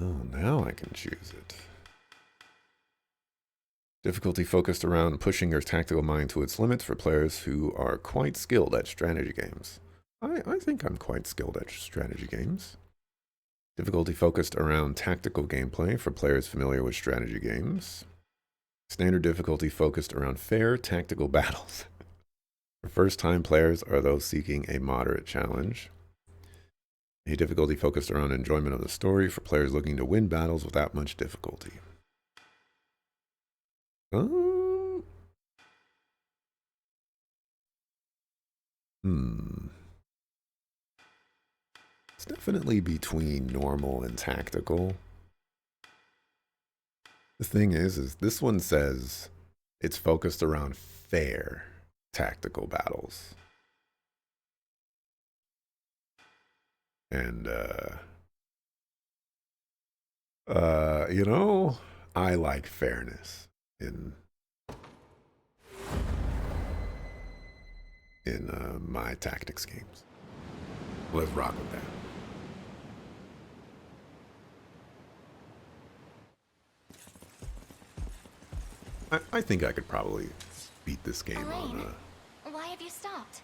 Oh, now I can choose it. Difficulty focused around pushing your tactical mind to its limits for players who are quite skilled at strategy games. I think I'm quite skilled at strategy games. Difficulty focused around tactical gameplay for players familiar with strategy games. Standard difficulty focused around fair tactical battles. For first-time players are those seeking a moderate challenge. A difficulty focused around enjoyment of the story for players looking to win battles without much difficulty. Um, hmm. It's definitely between normal and tactical. The thing is this one says it's focused around fair tactical battles. And, you know, I like fairness in my tactics games. Let's rock with that. I think I could probably beat this game Elaine, why have you stopped?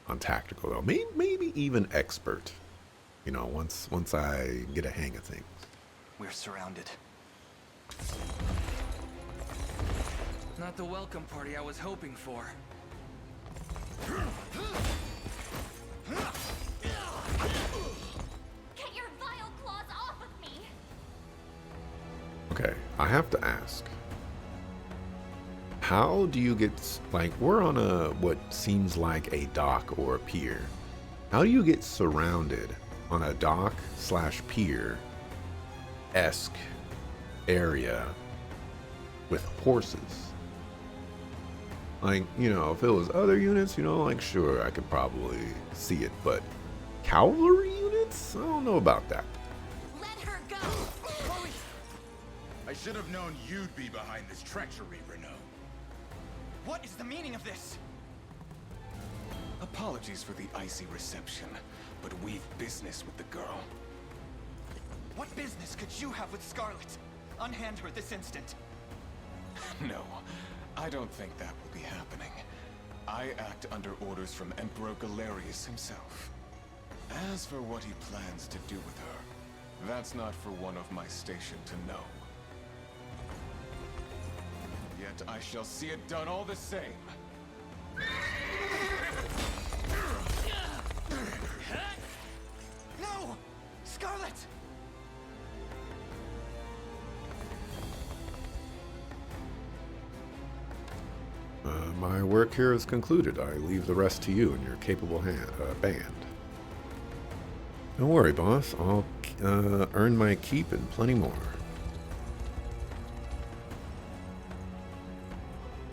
on tactical though. Maybe even expert. You know, once I get a hang of things. We're surrounded. Not the welcome party I was hoping for. Get your vile claws off of me! Okay, I have to ask. How do you get, like, we're on a, what seems like a dock or a pier. How do you get surrounded on a dock slash pier-esque area with horses? Like, you know, if it was other units, you know, like, sure, I could probably see it, but cavalry units? I don't know about that. Let her go! Chloe! I should have known you'd be behind this treachery, Renault. What is the meaning of this? Apologies for the icy reception, but we've business with the girl. What business could you have with Scarlet? Unhand her this instant. No, I don't think that will be happening. I act under orders from Emperor Galerius himself. As for what he plans to do with her, that's not for one of my station to know. Yet I shall see it done all the same. No! Scarlet! My work here is concluded. I leave the rest to you and your capable band. Don't worry, boss. I'll earn my keep and plenty more.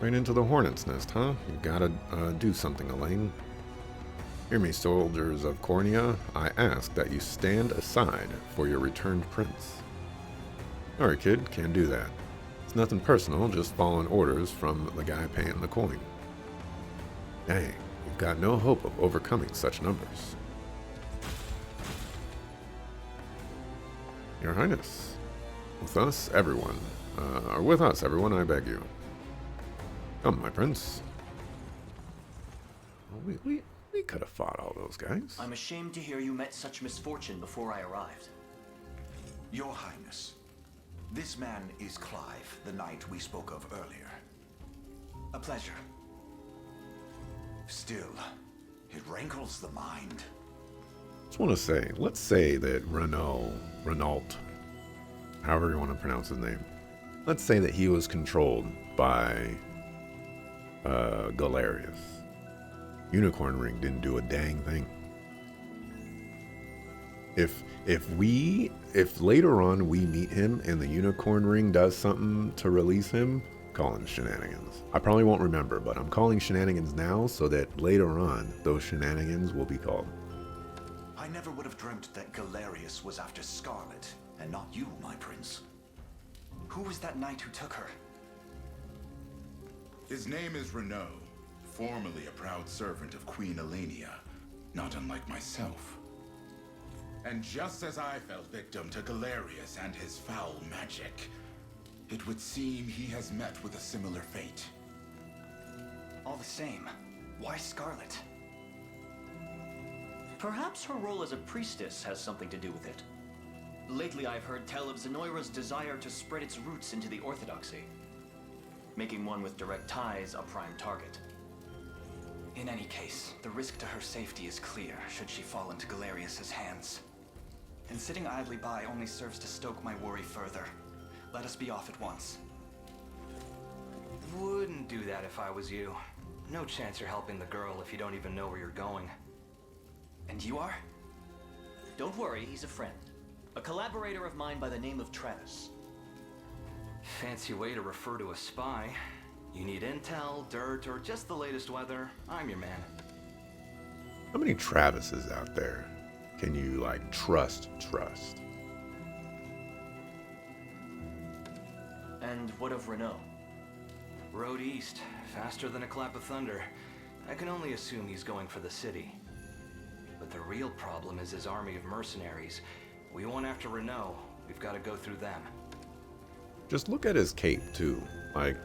Right into the hornet's nest, huh? You gotta do something, Elaine. Hear me, soldiers of Cornea. I ask that you stand aside for your returned prince. Alright, kid. Can't do that. It's nothing personal, just following orders from the guy paying the coin. Dang, we've got no hope of overcoming such numbers. Your Highness. With us, everyone. With us, everyone, I beg you. Come, my prince. We could have fought all those guys. I'm ashamed to hear you met such misfortune before I arrived. Your Highness, this man is Clive, the knight we spoke of earlier. A pleasure. Still, it rankles the mind. Just want to say, let's say that Renault, however you want to pronounce his name, let's say that he was controlled by Galerius. Unicorn Ring didn't do a dang thing. If later on we meet him and the Unicorn Ring does something to release him, calling shenanigans. I probably won't remember, but I'm calling shenanigans now so that later on those shenanigans will be called. I never would have dreamt that Galerius was after Scarlet, and not you, my prince. Who was that knight who took her? His name is Renault, formerly a proud servant of Queen Elenia, not unlike myself. And just as I fell victim to Galerius and his foul magic, it would seem he has met with a similar fate. All the same, why Scarlet? Perhaps her role as a priestess has something to do with it. Lately I've heard tell of Zenoira's desire to spread its roots into the Orthodoxy, making one with direct ties a prime target. In any case, the risk to her safety is clear should she fall into Galerius's hands. And sitting idly by only serves to stoke my worry further. Let us be off at once. Wouldn't do that if I was you. No chance you're helping the girl if you don't even know where you're going. And you are? Don't worry, he's a friend. A collaborator of mine by the name of Travis. Fancy way to refer to a spy. You need intel, dirt, or just the latest weather, I'm your man. How many Travises out there can you, like, trust? And what of Renault? Road east, faster than a clap of thunder. I can only assume he's going for the city. But the real problem is his army of mercenaries. We went after Renault. We've got to go through them. Just look at his cape, too. Like,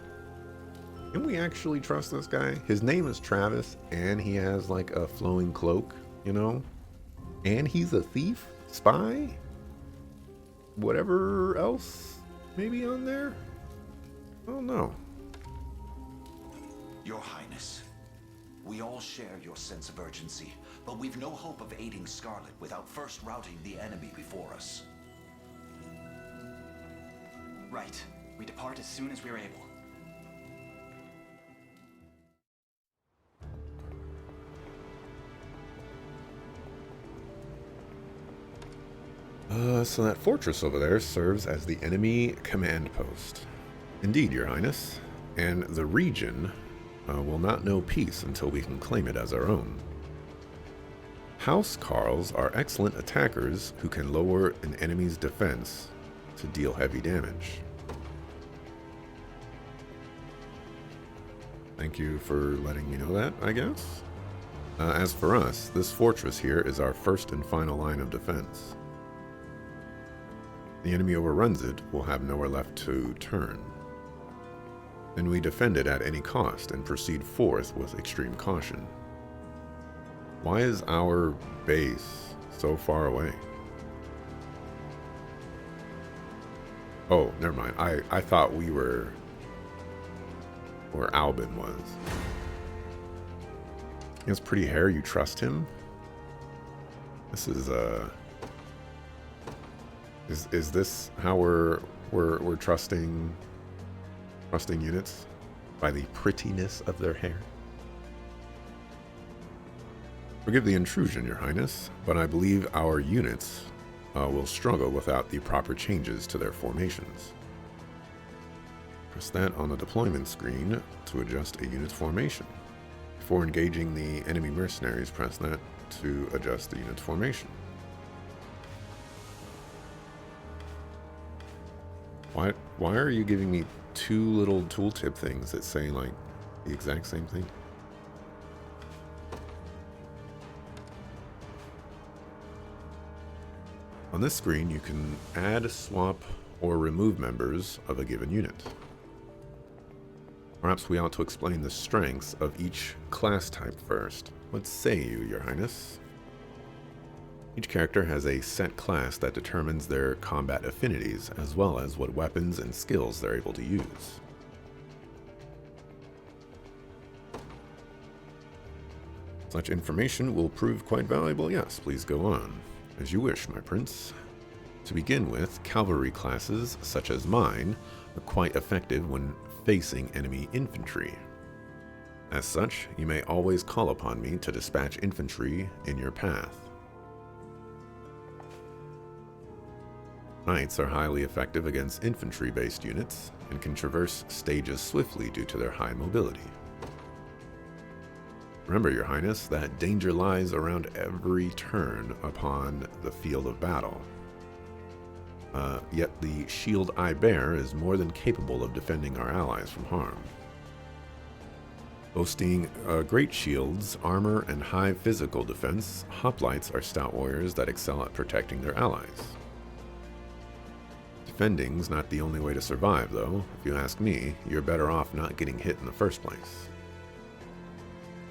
can we actually trust this guy? His name is Travis, and he has, like, a flowing cloak, you know? And he's a thief? Spy? Whatever else maybe on there? I don't know. Your Highness, we all share your sense of urgency, but we've no hope of aiding Scarlet without first routing the enemy before us. Right. We depart as soon as we're able. So that fortress over there serves as the enemy command post. Indeed, Your Highness. And the region will not know peace until we can claim it as our own. House Carls are excellent attackers who can lower an enemy's defense to deal heavy damage. Thank you for letting me know that, I guess. As for us, this fortress here is our first and final line of defense. The enemy overruns it, will have nowhere left to turn. Then we defend it at any cost and proceed forth with extreme caution. Why is our base so far away? Oh, never mind. I thought we were where Albin was. He has pretty hair. You trust him? This is Is this how we're trusting units? By the prettiness of their hair? Forgive the intrusion, Your Highness, but I believe our units will struggle without the proper changes to their formations. Press that on the deployment screen to adjust a unit's formation. Before engaging the enemy mercenaries, press that to adjust the unit's formation. Why are you giving me two little tooltip things that say, like, the exact same thing? On this screen, you can add, swap, or remove members of a given unit. Perhaps we ought to explain the strengths of each class type first. What say you, Your Highness? Each character has a set class that determines their combat affinities, as well as what weapons and skills they're able to use. Such information will prove quite valuable. Yes, please go on. As you wish, my prince. To begin with, cavalry classes, such as mine, are quite effective when facing enemy infantry. As such, you may always call upon me to dispatch infantry in your path. Knights are highly effective against infantry-based units and can traverse stages swiftly due to their high mobility. Remember, Your Highness, that danger lies around every turn upon the field of battle. Yet the shield I bear is more than capable of defending our allies from harm. Boasting great shields, armor, and high physical defense, hoplites are stout warriors that excel at protecting their allies. Defending's not the only way to survive, though. If you ask me, you're better off not getting hit in the first place.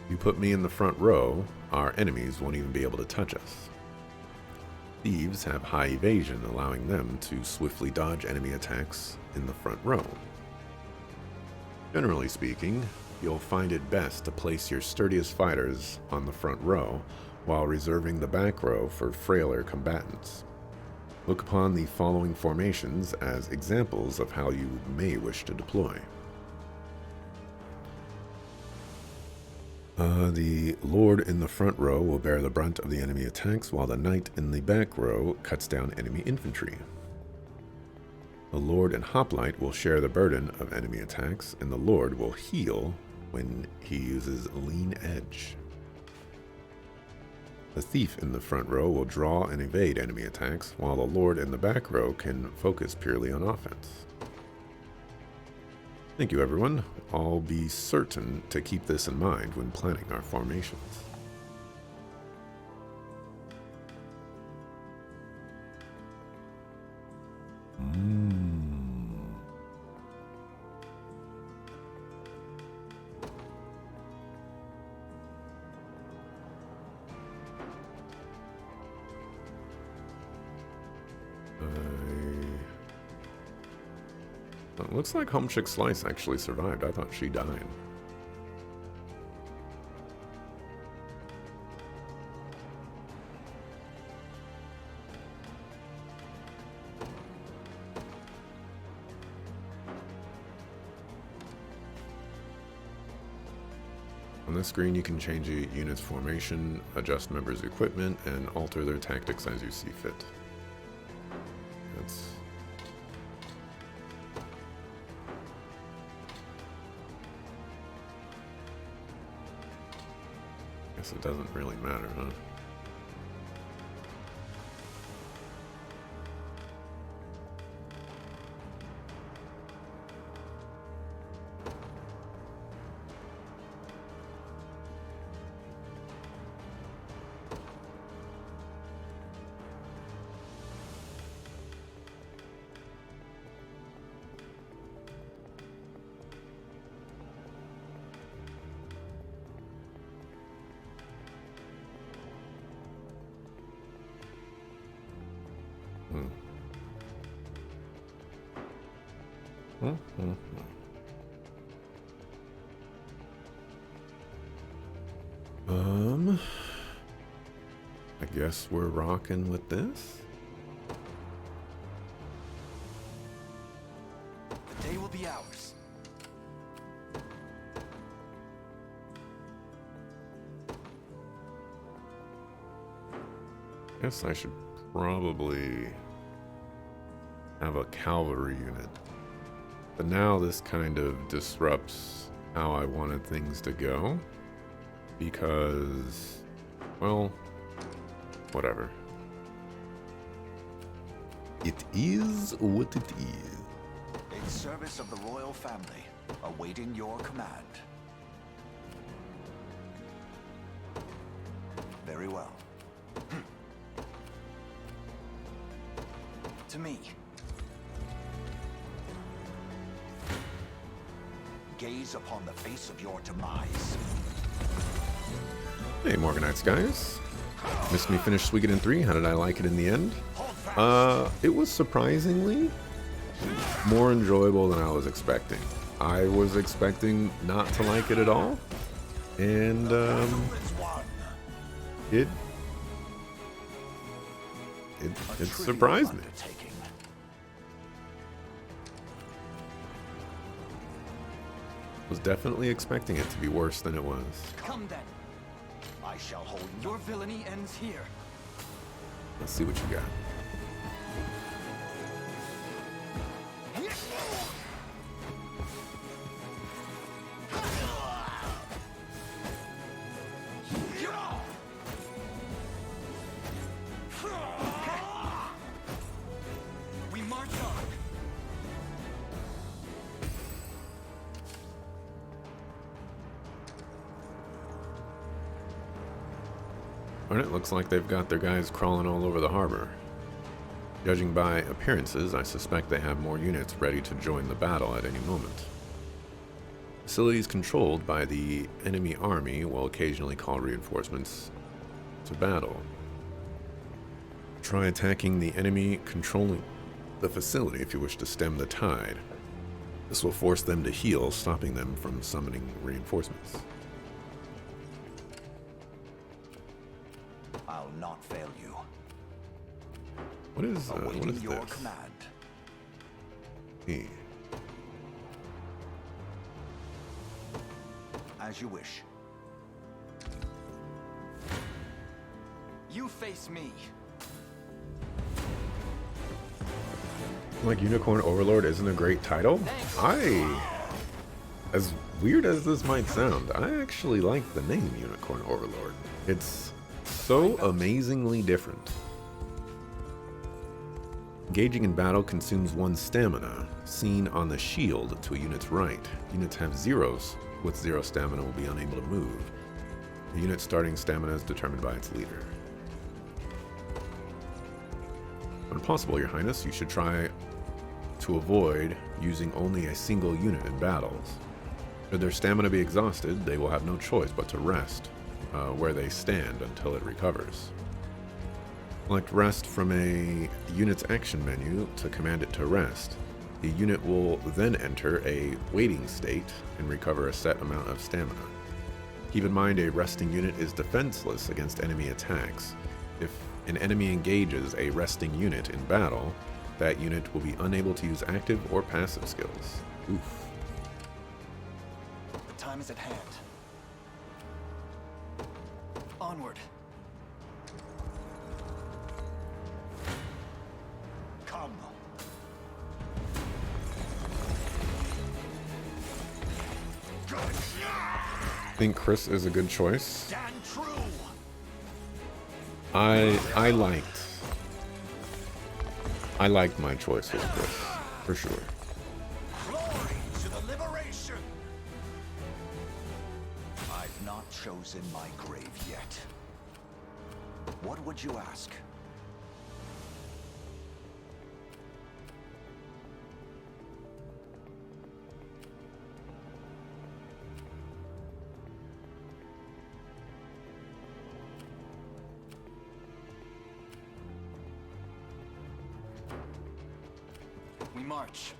You put me in the front row, our enemies won't even be able to touch us. Thieves have high evasion, allowing them to swiftly dodge enemy attacks in the front row. Generally speaking, you'll find it best to place your sturdiest fighters on the front row, while reserving the back row for frailer combatants. Look upon the following formations as examples of how you may wish to deploy. The Lord in the front row will bear the brunt of the enemy attacks, while the Knight in the back row cuts down enemy infantry. The Lord and Hoplite will share the burden of enemy attacks, and the Lord will heal when he uses Lean Edge. The Thief in the front row will draw and evade enemy attacks, while the Lord in the back row can focus purely on offense. Thank you, everyone. I'll be certain to keep this in mind when planning our formations. It looks like Homesick Slice actually survived. I thought she died. On this screen, you can change a unit's formation, adjust members' equipment, and alter their tactics as you see fit. That's... guess it doesn't really matter, huh? I guess we're rocking with this. The day will be ours. Guess I should probably have a cavalry unit. But now this kind of disrupts how I wanted things to go. Because, well, whatever. It is what it is. In service of the royal family, awaiting your command. Very well. To me. Gaze upon the face of your demise. Hey, Morganites guys. Missed me finish Suikoden 3. How did I like it in the end? It was surprisingly more enjoyable than I was expecting. I was expecting not to like it at all. And, it surprised me. Was definitely expecting it to be worse than it was. Come then. I shall hold Your villainy ends here. Let's see what you got. We march on. Alright, it looks like they've got their guys crawling all over the harbor. Judging by appearances, I suspect they have more units ready to join the battle at any moment. Facilities controlled by the enemy army will occasionally call reinforcements to battle. Try attacking the enemy controlling the facility if you wish to stem the tide. This will force them to heal, stopping them from summoning reinforcements. I'll not fail you. What is Your this? command. E. As you wish. You face me. Like Unicorn Overlord isn't a great title? As weird as this might sound, I actually like the name Unicorn Overlord. It's so amazingly different. Engaging in battle consumes one's stamina, seen on the shield to a unit's right. Units have zeros. With 0 stamina will be unable to move. The unit's starting stamina is determined by its leader. When possible, Your Highness, you should try to avoid using only a single unit in battles. Should their stamina be exhausted, they will have no choice but to rest where they stand until it recovers. Select rest from a unit's action menu to command it to rest. The unit will then enter a waiting state and recover a set amount of stamina. Keep in mind a resting unit is defenseless against enemy attacks. If an enemy engages a resting unit in battle, that unit will be unable to use active or passive skills. Oof. The time is at hand. Onward. Come. I think Chris is a good choice. Stand true. I liked my choice with Chris, for sure. Glory to the liberation. I've not chosen my grave yet. What would you ask? We march.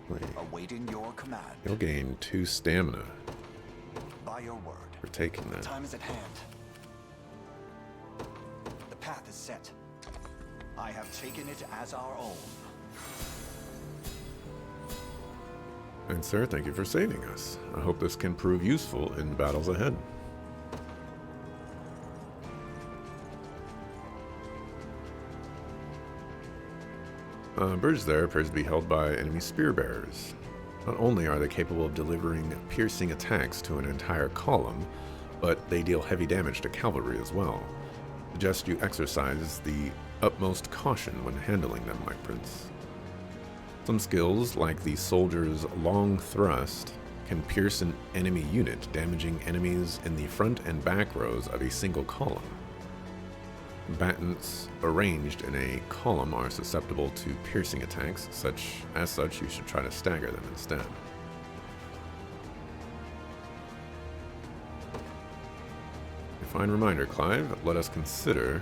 Wait, Awaiting your command. you'll gain 2 stamina By your word. for taking that. Time is at hand. The path is set. I have taken it as our own. And sir, thank you for saving us. I hope this can prove useful in battles ahead. Bridge there appears to be held by enemy spear bearers. Not only are they capable of delivering piercing attacks to an entire column, but they deal heavy damage to cavalry as well. Suggest you exercise the utmost caution when handling them, my prince. Some skills, like the soldier's long thrust, can pierce an enemy unit, damaging enemies in the front and back rows of a single column. Combatants arranged in a column are susceptible to piercing attacks. As such, you should try to stagger them instead. A fine reminder, Clive. Let us consider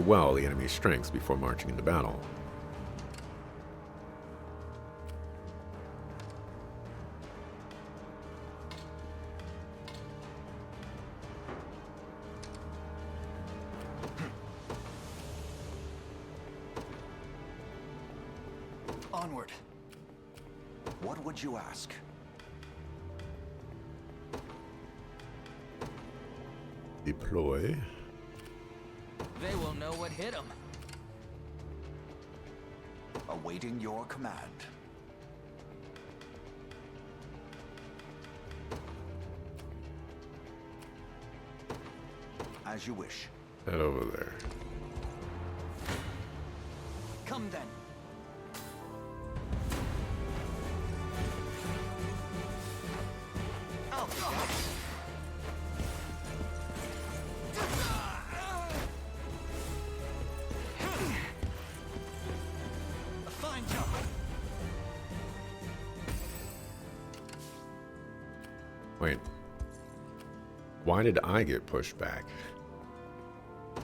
well the enemy's strengths before marching into battle. Onward. What would you ask? Deploy. They will know what hit them. Awaiting your command. As you wish. Head over there. Come then. Wait. Why did I get pushed back?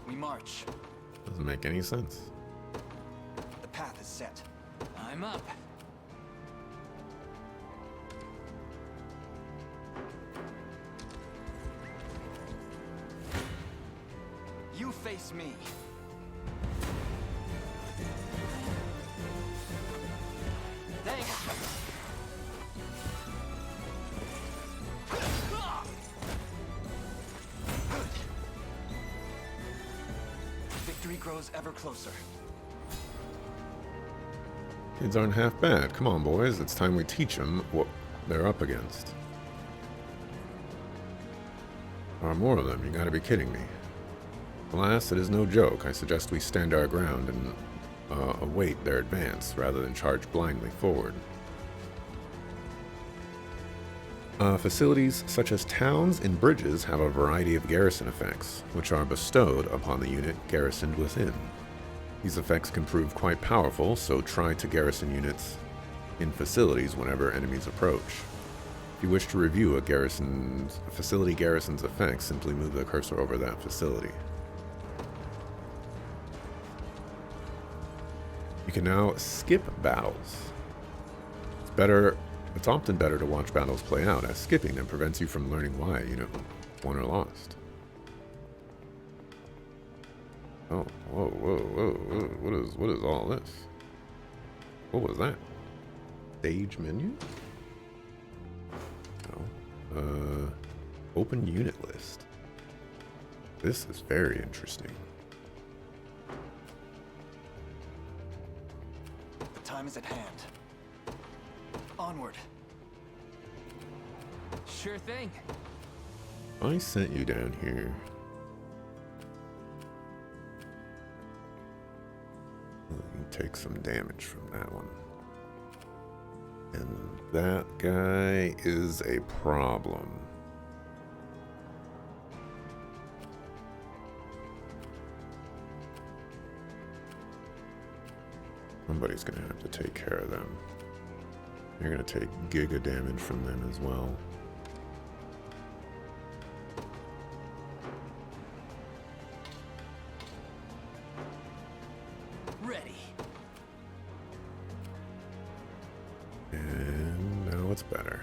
We march. Doesn't make any sense. The path is set. I'm up. You face me. Thanks. Victory grows ever closer. Kids aren't half bad. Come on, boys. It's time we teach them what they're up against. There are more of them. You gotta be kidding me. Alas, it is no joke. I suggest we stand our ground and await their advance rather than charge blindly forward. Facilities such as towns and bridges have a variety of garrison effects, which are bestowed upon the unit garrisoned within. These effects can prove quite powerful, so try to garrison units in facilities whenever enemies approach. If you wish to review a facility garrison's effects, simply move the cursor over that facility. You can now skip battles. It's often better to watch battles play out, as skipping them prevents you from learning why a unit won or lost. Oh, whoa. What is all this? What was that? Stage menu? No. Open unit list. This is very interesting. The time is at hand. Onward. Sure thing. I sent you down here. You can take some damage from that one. And that guy is a problem. Somebody's gonna have to take care of them. You're gonna take giga damage from them as well. Ready. And now it's better.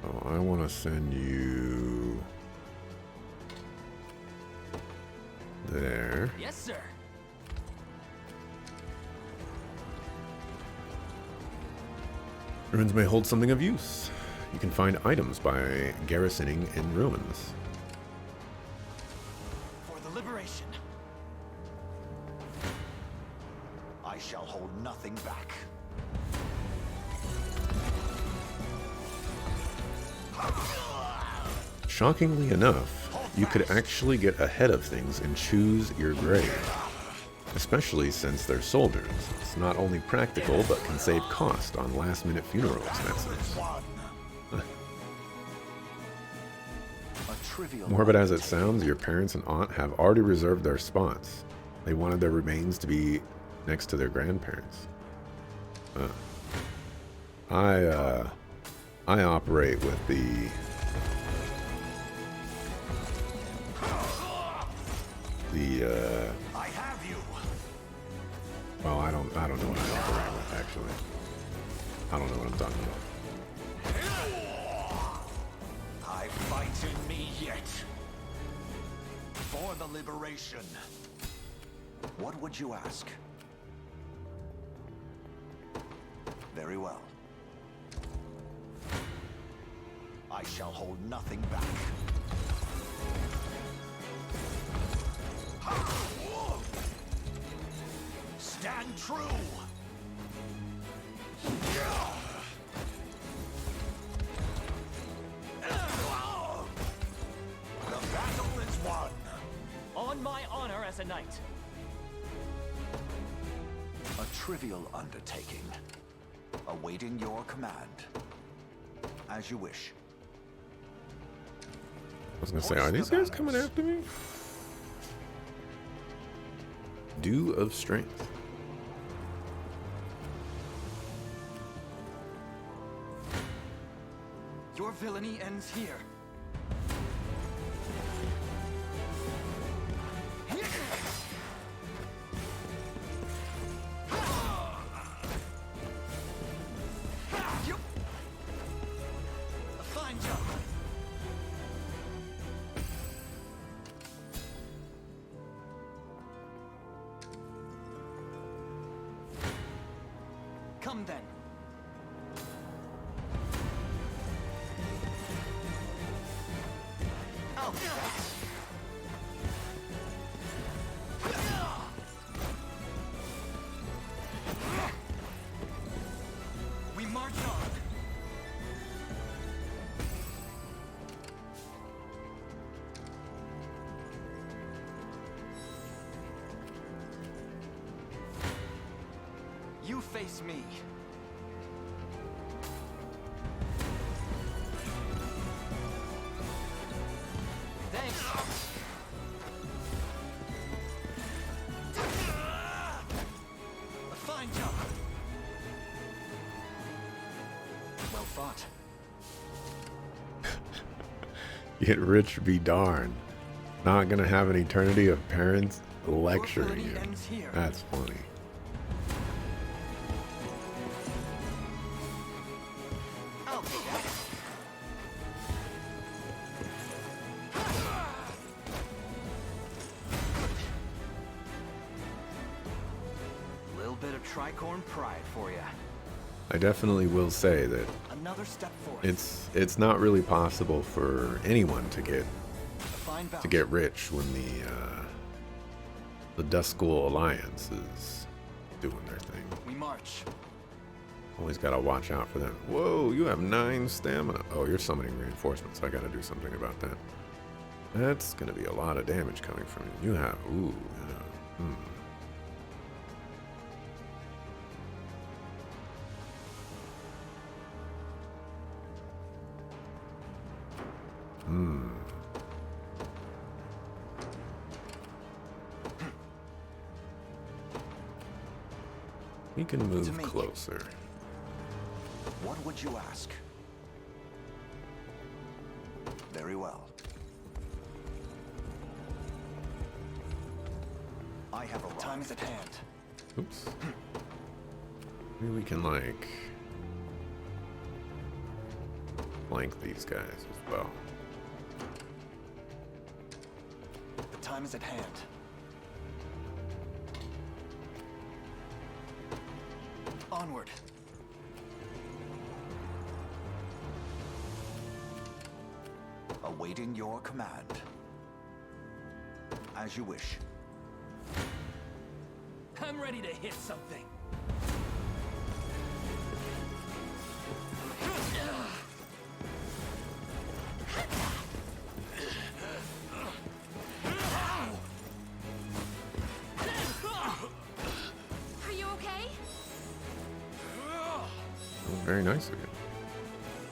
Oh, I want to send you there. Yes, sir. Ruins may hold something of use. You can find items by garrisoning in ruins. For the liberation. I shall hold nothing back. Shockingly enough, you could actually get ahead of things and choose your grave. Especially since they're soldiers. It's not only practical, but can save cost on last-minute funeral expenses. Morbid as it sounds, your parents and aunt have already reserved their spots. They wanted their remains to be next to their grandparents. I operate with the I have you. well, I don't know what I operate with, actually. I don't know what I'm talking about. I fight in me yet. For the liberation. What would you ask? Very well. I shall hold nothing back. Stand true! The battle is won! On my honor as a knight. A trivial undertaking. Awaiting your command. As you wish. I was gonna say, are these guys coming after me? Dew of Strength. villainy ends here. A fine job. Come then. I'll be back. We march on. You face me. Thanks. A fine job. Well fought. Get rich, be darned. Not gonna have an eternity of parents lecturing you. Ends here. That's funny. I'll be back. Little bit of tricorn pride for you. I definitely will say that Another step forward. it's not really possible for anyone to get A fine bout. rich when the Dust School Alliance is doing their thing. We march. Always gotta watch out for them. Whoa, you have 9 stamina. Oh, you're summoning reinforcements. I gotta do something about that. That's gonna be a lot of damage coming from you. You have, ooh, yeah. We can move me. closer. What would you ask? Very well. I have arrived. Time is at hand. Oops. Maybe we can, like, flank these guys as well. The time is at hand. Onward. Awaiting your command. As you wish. I'm ready to hit something. Are you okay? Very nice of you.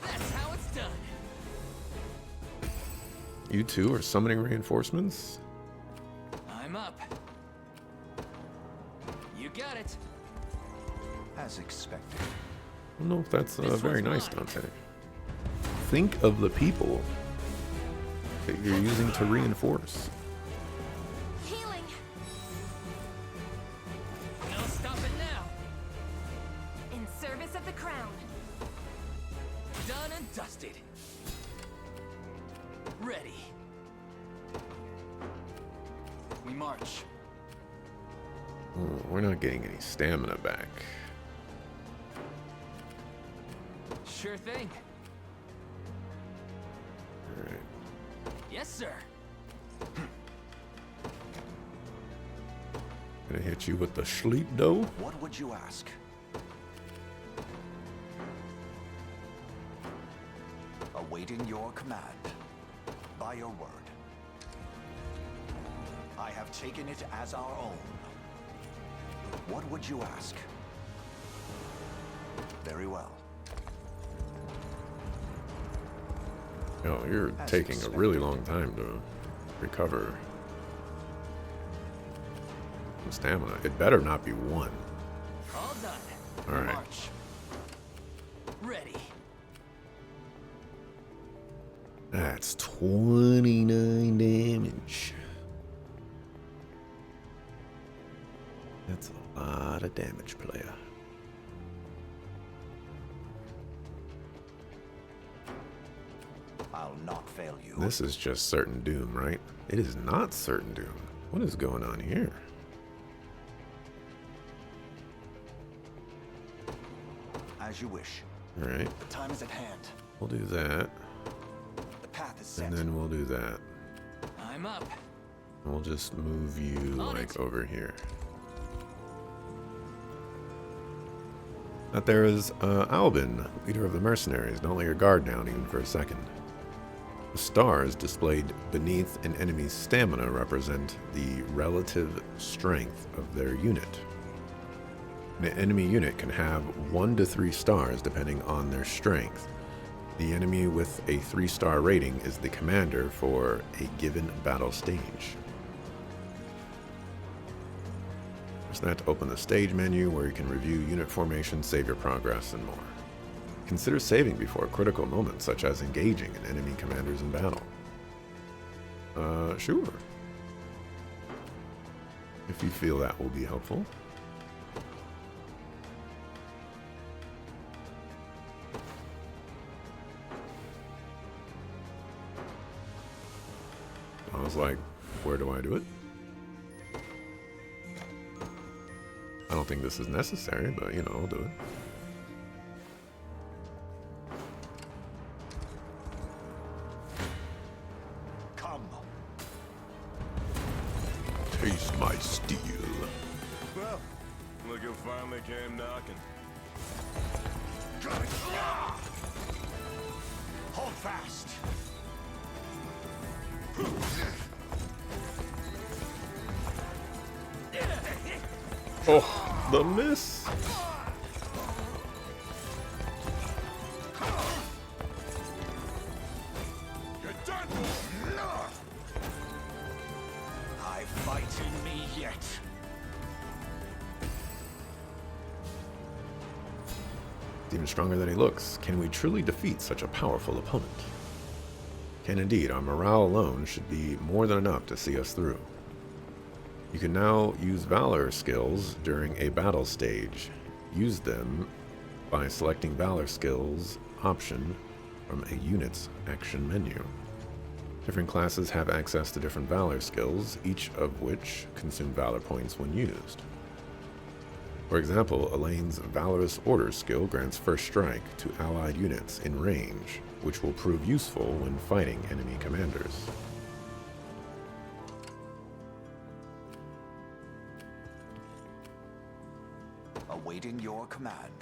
That's how it's done. You two are summoning reinforcements? I'm up. You got it. As expected. I don't know if that's This very one's nice, mine. Dante. Think of the people that you're using to reinforce. Healing. No stopping now. In service of the crown. Done and dusted. Ready. We march. Oh, we're not getting any stamina back. Sure thing. Alright. Yes, sir. Gonna hit you with the sleep dough. What would you ask? Awaiting your command. By your word. I have taken it as our own. What would you ask? Very well. Oh, you're As taking a expected. really long time to recover some stamina. It better not be 1. All done. All right. March. Ready. That's 29 damage. That's a lot of damage, player. I'll not fail you. This is just certain doom, right? It is not certain doom. What is going on here? As you wish. All right. The time is at hand. We'll do that. The path is set. And then we'll do that. I'm up. And we'll just move you On like it. over here. But there is Albin, leader of the mercenaries. Don't let your guard down even for a second. The stars displayed beneath an enemy's stamina represent the relative strength of their unit. An enemy unit can have 1 to 3 stars depending on their strength. The enemy with a 3-star rating is the commander for a given battle stage. Press that to open the stage menu where you can review unit formation, save your progress, and more. Consider saving before critical moments such as engaging an enemy commanders in battle. Sure. If you feel that will be helpful. I was like, where do I do it? I don't think this is necessary, but you know, I'll do it. Come. Taste my steel. Well, look who finally came knocking. Hold fast. Oh, the miss. You're done. I fight in me yet. Even stronger than he looks. Can we truly defeat such a powerful opponent? Can indeed. Our morale alone should be more than enough to see us through. You can now use Valor skills during a battle stage. Use them by selecting Valor skills option from a unit's action menu. Different classes have access to different Valor skills, each of which consume Valor points when used. For example, Elaine's Valorous Order skill grants first strike to allied units in range, which will prove useful when fighting enemy commanders. Awaiting your command.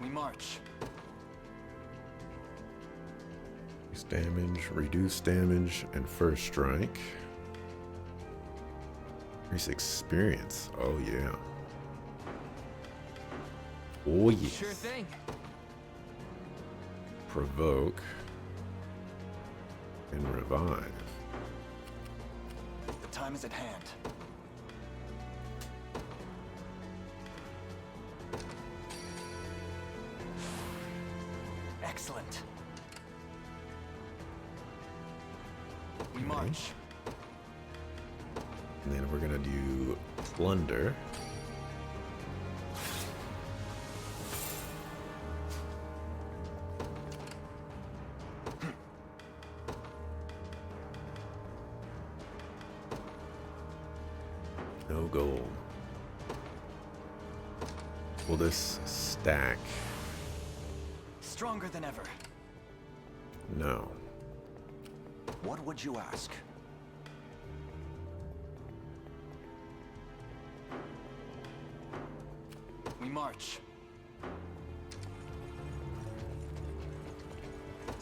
We march. Reduce damage, and first strike. Increase experience. Oh yeah. Oh yes. Sure thing. Provoke and revive. The time is at hand. Excellent. We march. And then we're gonna do plunder. No gold. Will this stack? Stronger than ever. No. What would you ask? We march.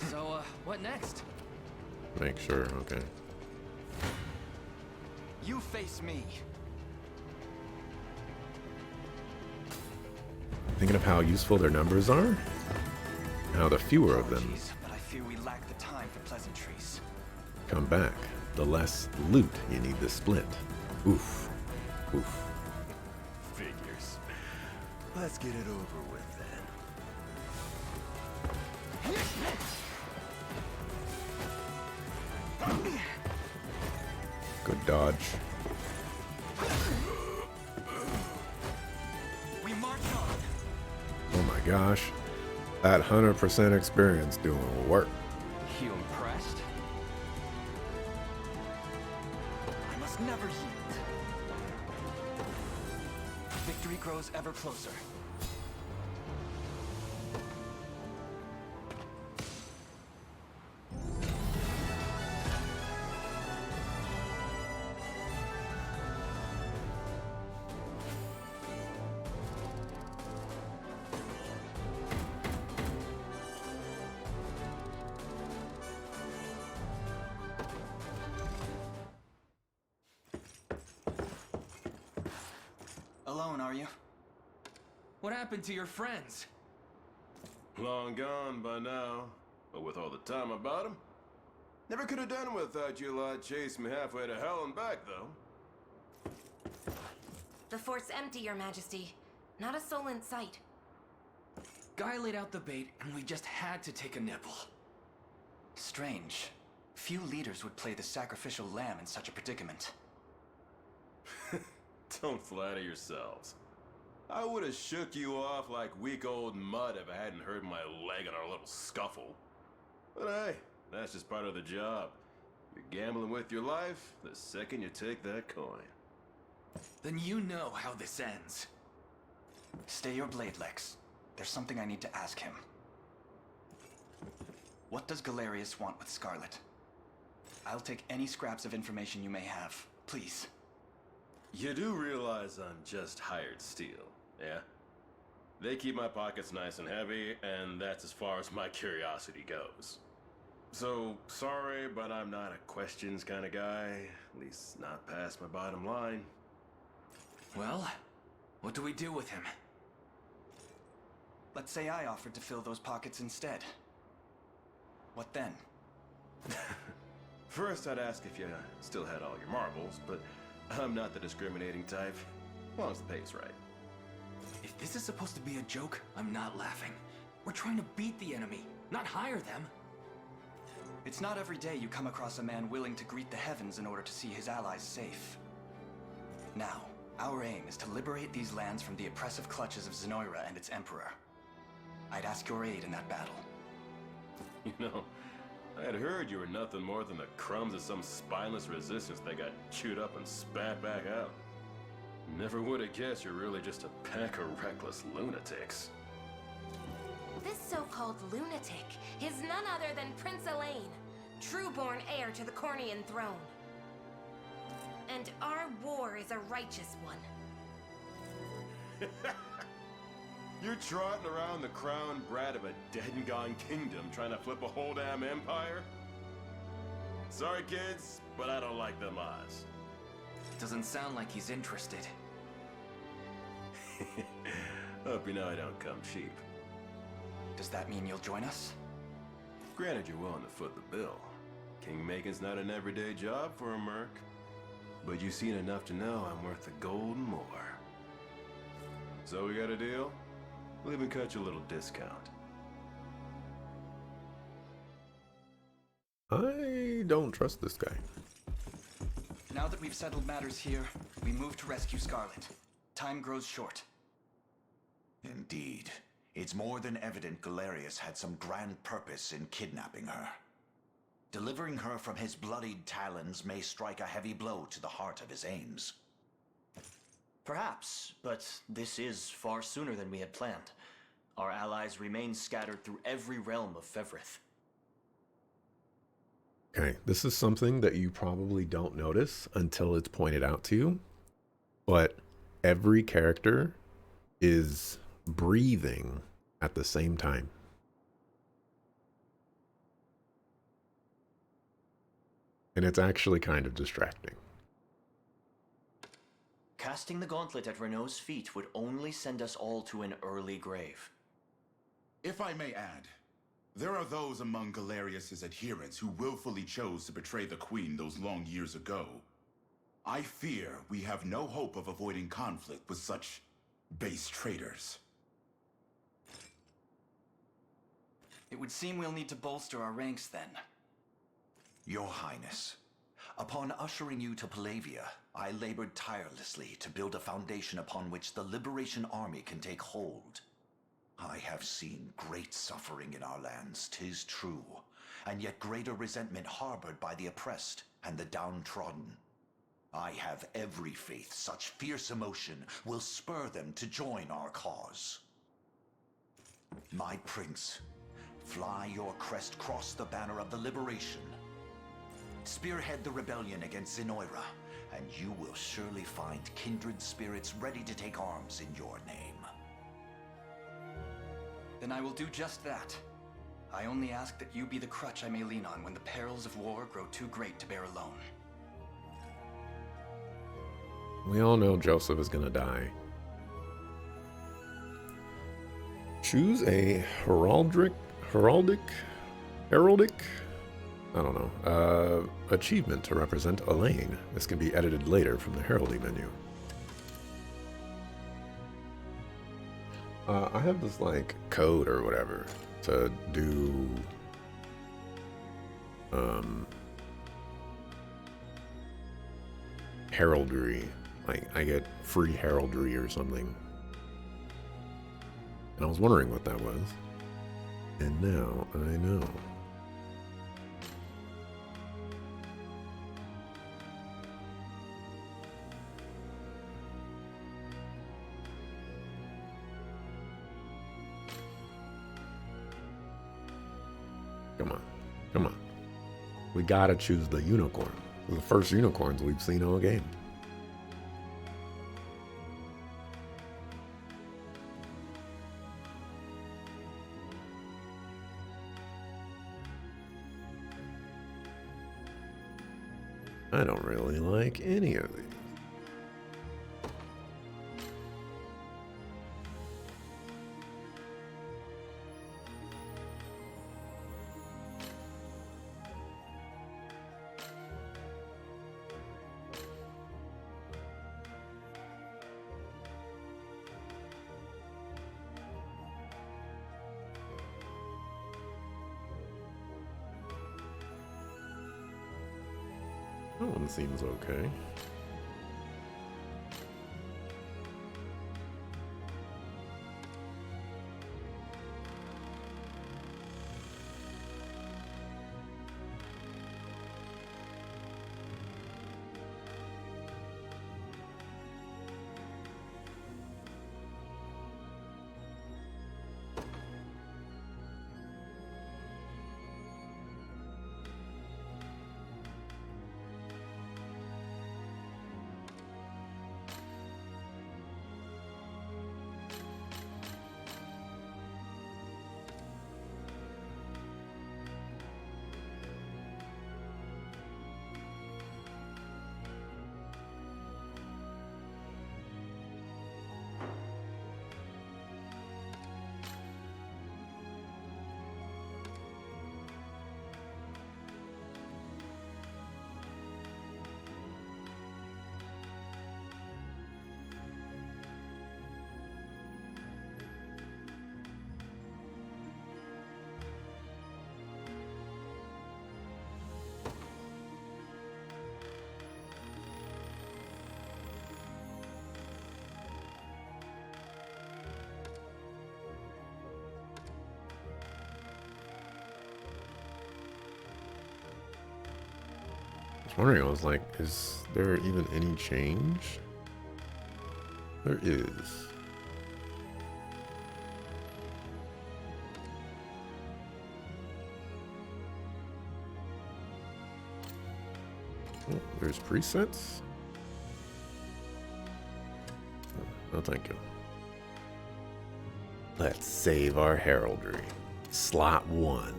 So, what next? Make sure, okay. You face me. Thinking of how useful their numbers are? How the fewer of them Apologies, but I fear we lack the time for pleasantries. come back. the less loot you need to split. Oof. Oof. Figures. Let's get it over with then. Good dodge. We march on. Oh my gosh. That 100% experience doing work. You impressed? I must never yield. Victory grows ever closer. Alone, are you? What happened to your friends? Long gone by now, but with all the time about them. Never could have done without you lot chasing me halfway to hell and back, though. The fort's empty, Your Majesty. Not a soul in sight. Guy laid out the bait, and we just had to take a nibble. Strange. Few leaders would play the sacrificial lamb in such a predicament. Don't flatter yourselves. I would have shook you off like weak old mud if I hadn't hurt my leg in our little scuffle. But hey, that's just part of the job. You're gambling with your life the second you take that coin. Then you know how this ends. Stay your blade, Lex. There's something I need to ask him. What does Galerius want with Scarlet? I'll take any scraps of information you may have, please. You do realize I'm just hired steel, yeah? They keep my pockets nice and heavy, and that's as far as my curiosity goes. So, sorry, but I'm not a questions kind of guy, at least not past my bottom line. Well, what do we do with him? Let's say I offered to fill those pockets instead. What then? First, I'd ask if you still had all your marbles, but I'm not the discriminating type, as long as the pay's right. If this is supposed to be a joke, I'm not laughing. We're trying to beat the enemy, not hire them. It's not every day you come across a man willing to greet the heavens in order to see his allies safe. Now, our aim is to liberate these lands from the oppressive clutches of Zenoira and its emperor. I'd ask your aid in that battle. You know, I had heard you were nothing more than the crumbs of some spineless resistance that got chewed up and spat back out. Never would have guessed you're really just a pack of reckless lunatics. This so-called lunatic is none other than Prince Elaine, true-born heir to the Cornian throne. And our war is a righteous one. You're trotting around the crown brat of a dead-and-gone kingdom trying to flip a whole damn empire? Sorry, kids, but I don't like them odds. Doesn't sound like he's interested. Hope you know I don't come cheap. Does that mean you'll join us? Granted, you're willing to foot the bill. King-making's not an everyday job for a merc. But you've seen enough to know I'm worth the gold and more. So we got a deal? We'll even cut you a little discount. I don't trust this guy. Now that we've settled matters here, we move to rescue Scarlet. Time grows short. Indeed. It's more than evident Galerius had some grand purpose in kidnapping her. Delivering her from his bloodied talons may strike a heavy blow to the heart of his aims. Perhaps, but this is far sooner than we had planned. Our allies remain scattered through every realm of Fevrith. Okay, this is something that you probably don't notice until it's pointed out to you. But every character is breathing at the same time. And it's actually kind of distracting. Casting the gauntlet at Renault's feet would only send us all to an early grave. If I may add, There are those among Galerius's adherents who willfully chose to betray the Queen those long years ago. I fear we have no hope of avoiding conflict with such base traitors. It would seem we'll need to bolster our ranks then. Your Highness, upon ushering you to Palavia, I labored tirelessly to build a foundation upon which the Liberation Army can take hold. I have seen great suffering in our lands, 'tis true, and yet greater resentment harbored by the oppressed and the downtrodden. I have every faith such fierce emotion will spur them to join our cause. My prince, fly your crest across the banner of the Liberation. Spearhead the rebellion against Zenoira, and you will surely find kindred spirits ready to take arms in your name. Then I will do just that. I only ask that you be the crutch I may lean on when the perils of war grow too great to bear alone. We all know Joseph is gonna die. Choose a heraldic, I don't know, achievement to represent Elaine. This can be edited later from the heralding menu. I have this like code or whatever to do heraldry. Like I get free heraldry or something. And I was wondering what that was. And now I know. Come on. Come on. We gotta choose the unicorn. The first unicorns we've seen all game. I don't really like any of these. That one seems okay. Wondering, I was like, is there even any change? There is. Oh, there's presets? Oh, thank you. Let's save our heraldry. Slot 1.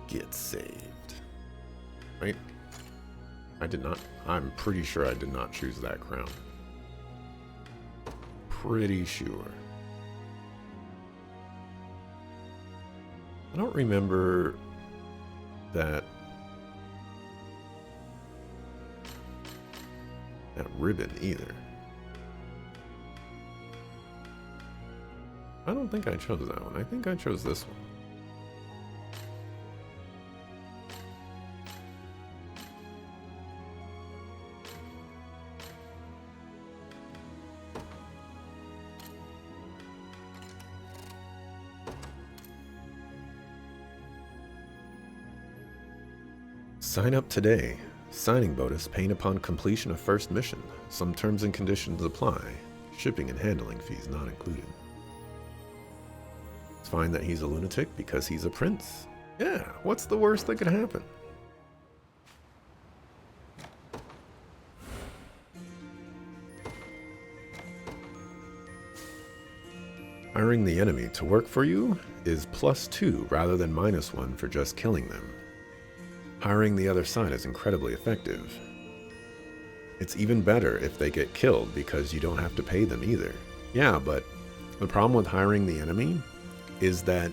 Get saved. Right? I did not. I'm pretty sure I did not choose that crown. Pretty sure. I don't remember that ribbon either. I don't think I chose that one. I think I chose this one. Sign up today. Signing bonus paying upon completion of first mission. Some terms and conditions apply. Shipping and handling fees not included. It's fine that he's a lunatic because he's a prince. Yeah, what's the worst that could happen? Hiring the enemy to work for you is +2 rather than -1 for just killing them. Hiring the other side is incredibly effective. It's even better if they get killed because you don't have to pay them either. Yeah, but the problem with hiring the enemy is that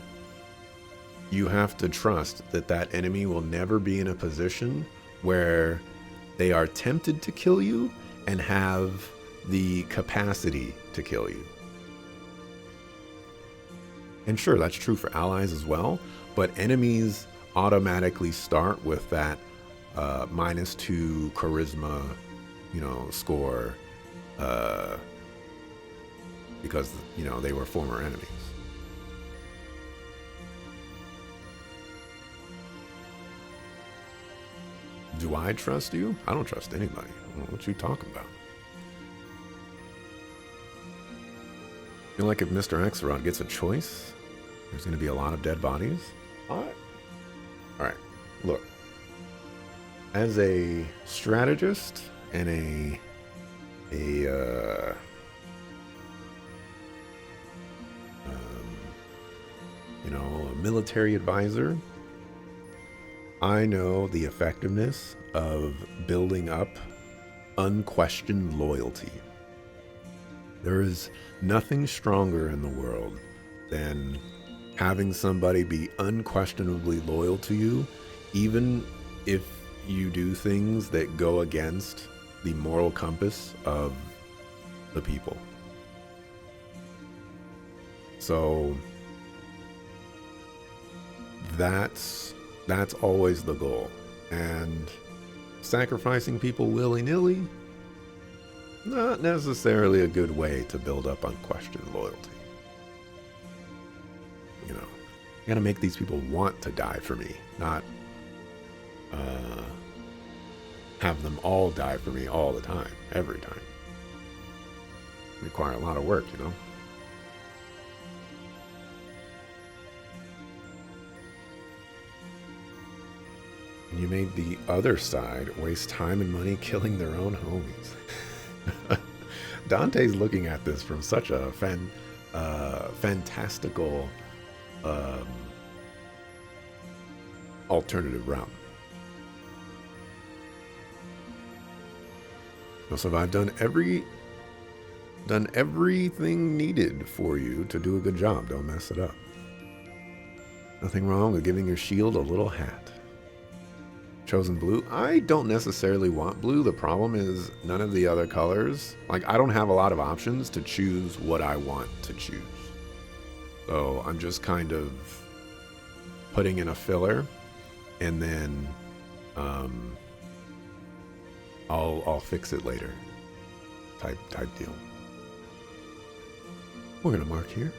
you have to trust that that enemy will never be in a position where they are tempted to kill you and have the capacity to kill you. And sure, that's true for allies as well, but enemies automatically start with that -2 charisma, score, because, they were former enemies. Do I trust you? I don't trust anybody. I don't know what you talking about. I feel like if Mr. Axelrod gets a choice, there's going to be a lot of dead bodies. All right. Look, as a strategist and a military advisor, I know the effectiveness of building up unquestioned loyalty. There is nothing stronger in the world than having somebody be unquestionably loyal to you, even if you do things that go against the moral compass of the people. So that's always the goal. And sacrificing people willy-nilly, not necessarily a good way to build up unquestioned loyalty. I gotta make these people want to die for me, not have them all die for me all the time, every time. Require a lot of work, And you made the other side waste time and money killing their own homies. Dante's looking at this from such a fantastical alternative route. So I've done everything needed for you to do a good job. Don't mess it up. Nothing wrong with giving your shield a little hat. Chosen blue. I don't necessarily want blue. The problem is none of the other colors. I don't have a lot of options to choose what I want to choose. So I'm just kind of putting in a filler, and then I'll fix it later. Type deal. We're gonna mark here.